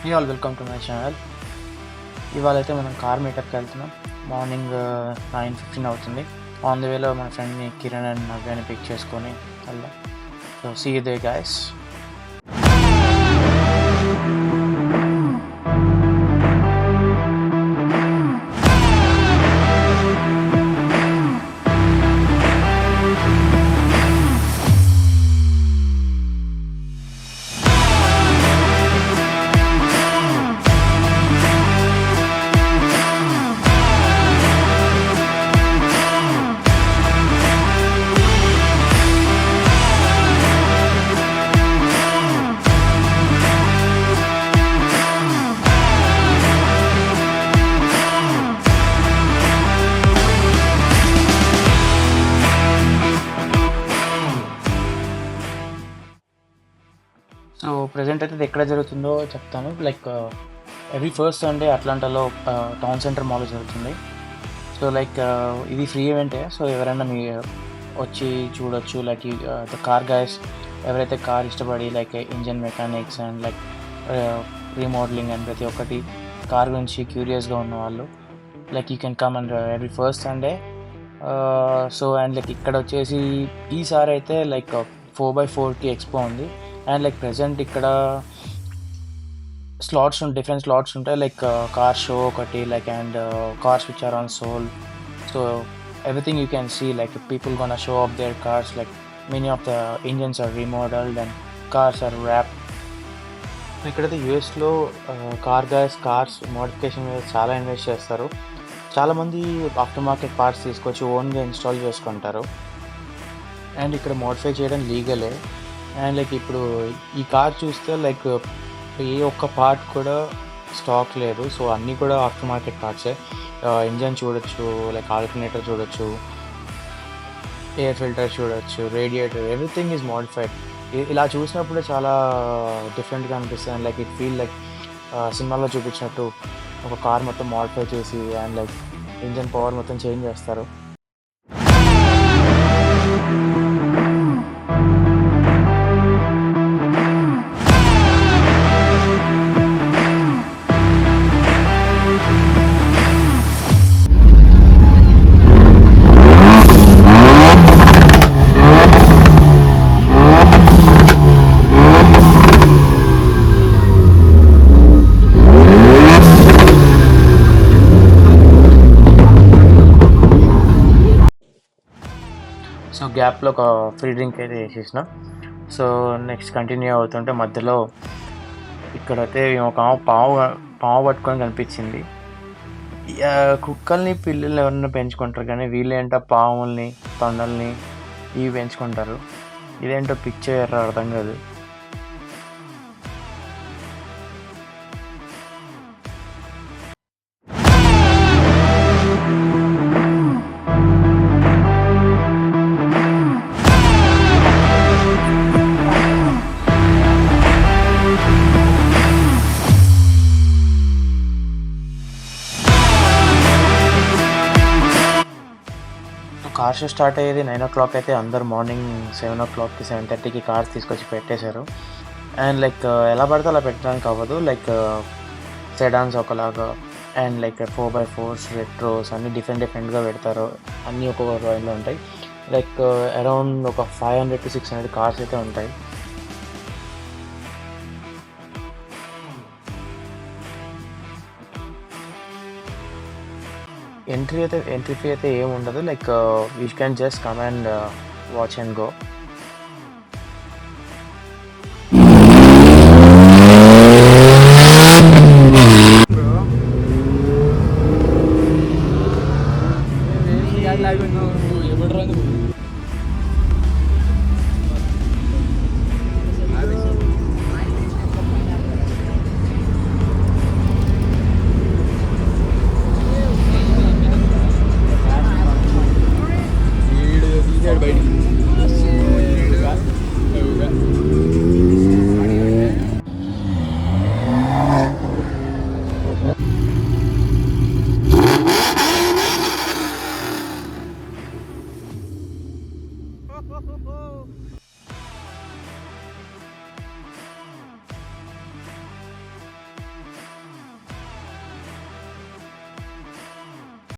Hey all, welcome to my channel. ఇవాళ అయితే మనం కార్ మీటప్కి వెళ్తున్నాం. మార్నింగ్ 9:15 అవుతుంది. ఆన్ ద వేలో మన ఫ్రెండ్ని కిరణ్ అండ్ నవ్యాని పిక్ చేసుకొని వెళ్దాం. So see you there guys. So present అయితే ఇది ఎక్కడ జరుగుతుందో చెప్తాను. లైక్ ఎవ్రీ ఫస్ట్ సండే అట్లాంటాలో టౌన్ సెంటర్ మాల్లో జరుగుతుంది. సో లైక్ ఇది ఫ్రీ ఈవెంటే. సో ఎవరైనా మీ వచ్చి చూడొచ్చు. లైక్ ద కార్ గైస్ ఎవరైతే కార్ ఇష్టపడి like engine mechanics and like remodelling and ప్రతి ఒక్కటి కార్ గురించి క్యూరియస్గా ఉన్న వాళ్ళు like you can come and every first Sunday. So and like ఇక్కడ వచ్చేసి ఈసారి అయితే లైక్ 4x4కి ఎక్స్పో ఉంది. అండ్ లైక్ ప్రజెంట్ ఇక్కడ స్లాట్స్ డిఫరెంట్ స్లాట్స్ ఉంటాయి. లైక్ కార్ షో ఒకటి like and cars which are on sale. So everything you can see like people gonna show off their cars. Like many of the engines are remodelled and cars are wrap. ఇక్కడైతే యూఎస్లో cars modification మీద చాలా invest చేస్తారు. చాలామంది after market parts తీసుకొచ్చి ఓన్గా install చేసుకుంటారు. And ఇక్కడ మోడిఫై చేయడం లీగలే. అండ్ లైక్ ఇప్పుడు ఈ కార్ చూస్తే లైక్ ఏ ఒక్క పార్ట్ కూడా స్టాక్ లేదు. సో అన్నీ కూడా ఆఫ్టర్ మార్కెట్ పార్ట్సే. ఇంజన్ చూడొచ్చు, లైక్ ఆల్టర్నేటర్ చూడొచ్చు, ఎయిర్ ఫిల్టర్ చూడొచ్చు, రేడియేటర్, ఎవ్రీథింగ్ ఈజ్ మోడిఫైడ్. ఇలా చూసినప్పుడు చాలా డిఫరెంట్గా అనిపిస్తుంది. లైక్ ఇట్ ఫీల్ లైక్ సినిమాలో చూపించినట్టు ఒక కార్ మొత్తం మోడిఫై చేసి అండ్ లైక్ ఇంజన్ పవర్ మొత్తం చేంజ్ చేస్తారు. సో గ్యాప్లో ఒక ఫ్రీ డ్రింక్ అయితే వేసేసిన. సో నెక్స్ట్ కంటిన్యూ అవుతుంటే మధ్యలో ఇక్కడైతే ఒక పాము పట్టుకొని కనిపించింది. కుక్కల్ని పిల్లల్ని ఎవరైనా పెంచుకుంటారు, కానీ వీళ్ళేంటో పాముల్ని తొండల్ని ఇవి పెంచుకుంటారు. ఇదేంటో పిక్చర్ అర్థం కాదు. కార్ షో స్టార్ట్ అయ్యేది 9 o'clock అయితే అందరు మార్నింగ్ 7 o'clockకి 7:30కి కార్స్ తీసుకొచ్చి పెట్టేశారు. అండ్ లైక్ ఎలా పడితే అలా పెట్టడానికి అవ్వదు. లైక్ సెడాన్స్ ఒకలాగా అండ్ లైక్ 4x4s, రెట్రోస్ అన్నీ డిఫరెంట్గా పెడతారు. అన్నీ ఒక్కొక్క లైన్లో ఉంటాయి. లైక్ అరౌండ్ ఒక 500 to 600 కార్స్ అయితే ఉంటాయి. ఎంట్రీ ఫీ అయితే ఏమి ఉండదు. Like you can just come and watch and go. బయటికి